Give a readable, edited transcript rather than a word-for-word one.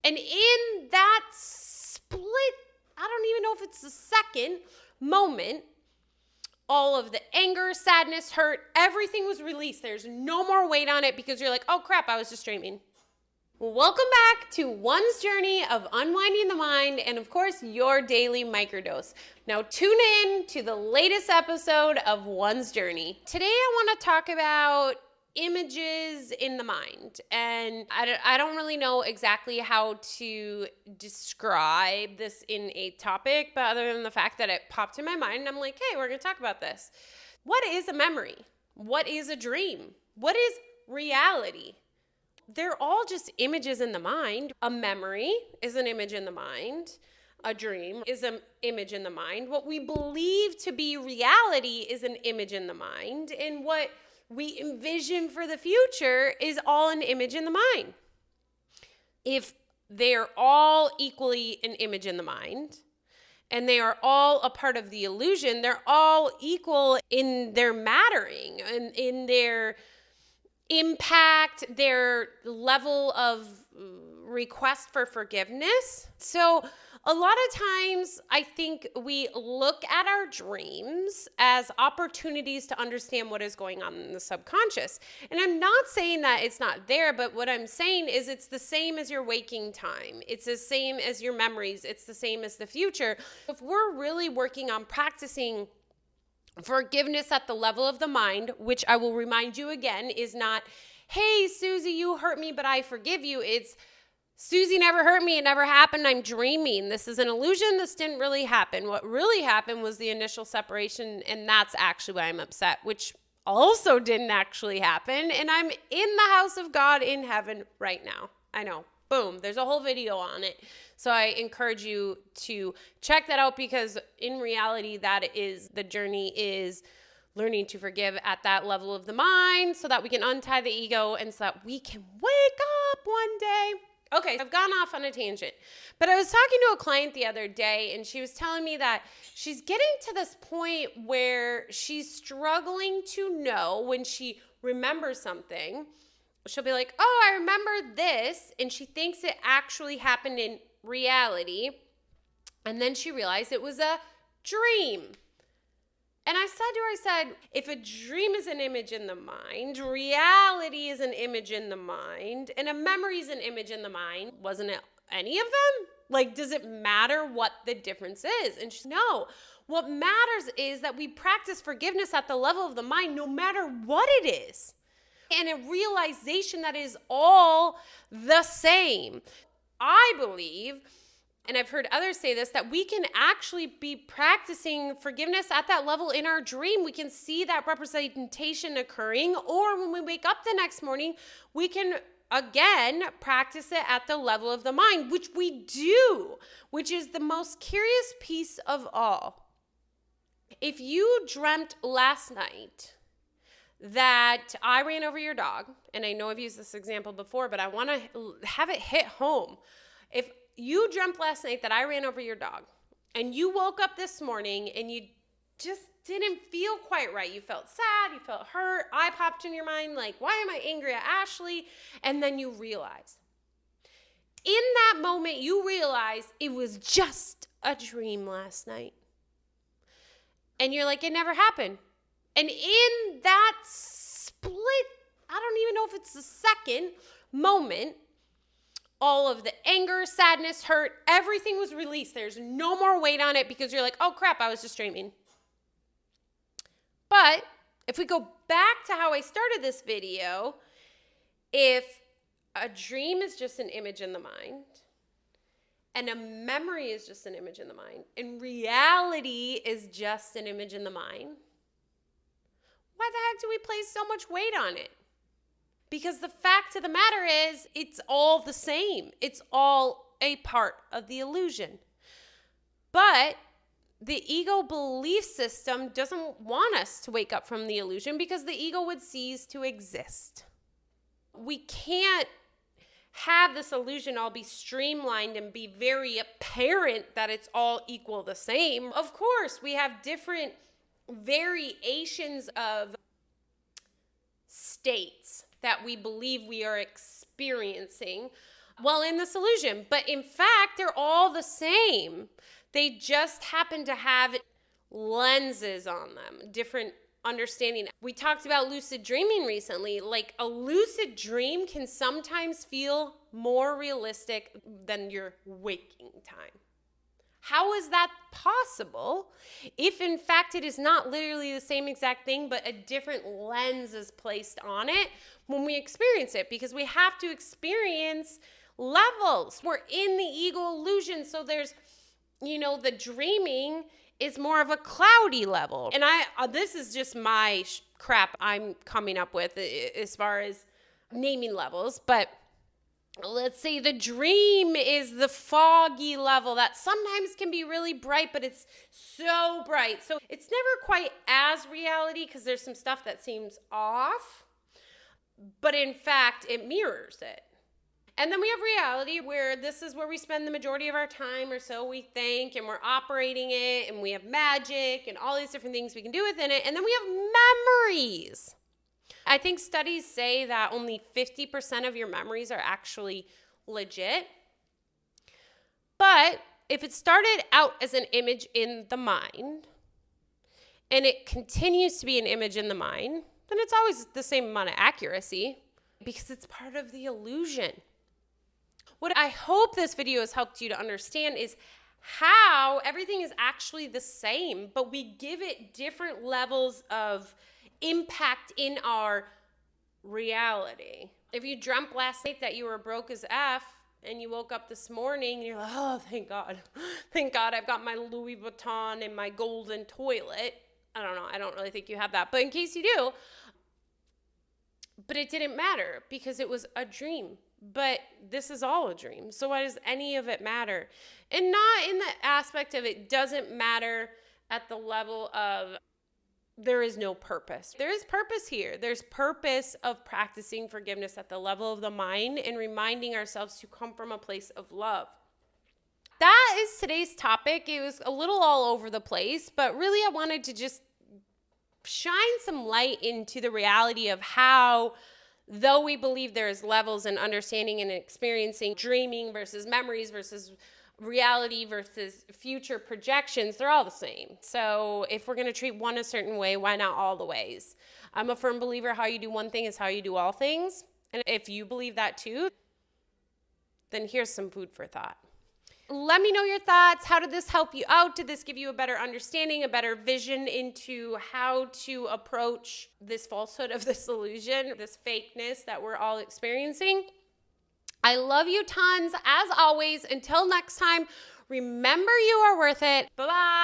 And in that split, I don't even know if it's the second moment, all of the anger, sadness, hurt, everything was released. There's no more weight on it because you're like, oh crap, I was just dreaming. Welcome back to One's journey of unwinding the mind and, of course, your daily microdose. Now, tune in to the latest episode of One's journey. Today, I want to talk about images in the mind. And I don't really know exactly how to describe this in a topic, but other than the fact that it popped in my mind, I'm like, hey, we're going to talk about this. What is a memory? What is a dream? What is reality? They're all just images in the mind. A memory is an image in the mind. A dream is an image in the mind. What we believe to be reality is an image in the mind. And what we envision for the future is all an image in the mind. If they're all equally an image in the mind, and they are all a part of the illusion, they're all equal in their mattering and in their impact, their level of request for forgiveness. So a lot of times I think we look at our dreams as opportunities to understand what is going on in the subconscious. And I'm not saying that it's not there, but what I'm saying is it's the same as your waking time. It's the same as your memories. It's the same as the future. If we're really working on practicing forgiveness at the level of the mind, which I will remind you again is not, hey, Susie, you hurt me, but I forgive you. It's, Susie never hurt me. It never happened. I'm dreaming. This is an illusion. This didn't really happen. What really happened was the initial separation, and that's actually why I'm upset, which also didn't actually happen. And I'm in the house of God in heaven right now. I know. Boom. There's a whole video on it. So I encourage you to check that out because in reality, that is the journey is learning to forgive at that level of the mind so that we can untie the ego and so that we can wake up one day. Okay, I've gone off on a tangent, but I was talking to a client the other day and she was telling me that she's getting to this point where she's struggling to know when she remembers something. She'll be like, oh, I remember this, and she thinks it actually happened in reality, and then she realized it was a dream. And I said to her, if a dream is an image in the mind, reality is an image in the mind, and a memory is an image in the mind, wasn't it any of them? Like, does it matter what the difference is? And she's no. What matters is that we practice forgiveness at the level of the mind, no matter what it is. And a realization that is all the same. I believe, and I've heard others say this, that we can actually be practicing forgiveness at that level in our dream. We can see that representation occurring, or when we wake up the next morning, we can again practice it at the level of the mind, which we do, which is the most curious piece of all. If you dreamt last night that I ran over your dog, and I know I've used this example before, but I want to have it hit home. If you dreamt last night that I ran over your dog, and you woke up this morning and you just didn't feel quite right, you felt sad, you felt hurt, I popped in your mind like, why am I angry at Ashley? And then you realize, in that moment, you realize it was just a dream last night. And you're like, it never happened. And in that split, I don't even know if it's the second moment, all of the anger, sadness, hurt, everything was released. There's no more weight on it because you're like, oh crap, I was just dreaming. But if we go back to how I started this video, if a dream is just an image in the mind, and a memory is just an image in the mind, and reality is just an image in the mind, why the heck do we place so much weight on it? Because the fact of the matter is, it's all the same. It's all a part of the illusion. But the ego belief system doesn't want us to wake up from the illusion because the ego would cease to exist. We can't have this illusion all be streamlined and be very apparent that it's all equal the same. Of course, we have different variations of states that we believe we are experiencing. well in this illusion. But in fact, they're all the same. They just happen to have lenses on them, different understanding. We talked about lucid dreaming recently. Like a lucid dream can sometimes feel more realistic than your waking time. How is that possible if in fact it is not literally the same exact thing, but a different lens is placed on it when we experience it? Because we have to experience levels. We're in the ego illusion. So there's, the dreaming is more of a cloudy level. And this is just my crap I'm coming up with as far as naming levels. But let's say the dream is the foggy level that sometimes can be really bright, but it's so bright. So it's never quite as reality because there's some stuff that seems off. But in fact, it mirrors it. And then we have reality, where this is where we spend the majority of our time, or so we think, and we're operating it, and we have magic and all these different things we can do within it. And then we have memories. I think studies say that only 50% of your memories are actually legit. But if it started out as an image in the mind, and it continues to be an image in the mind, then it's always the same amount of accuracy, because it's part of the illusion. What I hope this video has helped you to understand is how everything is actually the same, but we give it different levels of impact in our reality. If you dreamt last night that you were broke as F and you woke up this morning and you're like, oh, thank God. Thank God I've got my Louis Vuitton and my golden toilet. I don't know. I don't really think you have that. But in case you do, but it didn't matter because it was a dream. But this is all a dream. So why does any of it matter? And not in the aspect of it doesn't matter at the level of there is no purpose. There is purpose here. There's purpose of practicing forgiveness at the level of the mind and reminding ourselves to come from a place of love. That is today's topic. It was a little all over the place, but really I wanted to just shine some light into the reality of how, though we believe there's levels in understanding and experiencing dreaming versus memories versus reality versus future projections, they're all the same. So if we're going to treat one a certain way, why not all the ways? I'm a firm believer how you do one thing is how you do all things. And if you believe that too, then here's some food for thought. Let me know your thoughts. How did this help you out? Did this give you a better understanding, a better vision into how to approach this falsehood of this illusion, this fakeness that we're all experiencing? I love you tons. As always, until next time, remember you are worth it. Bye-bye.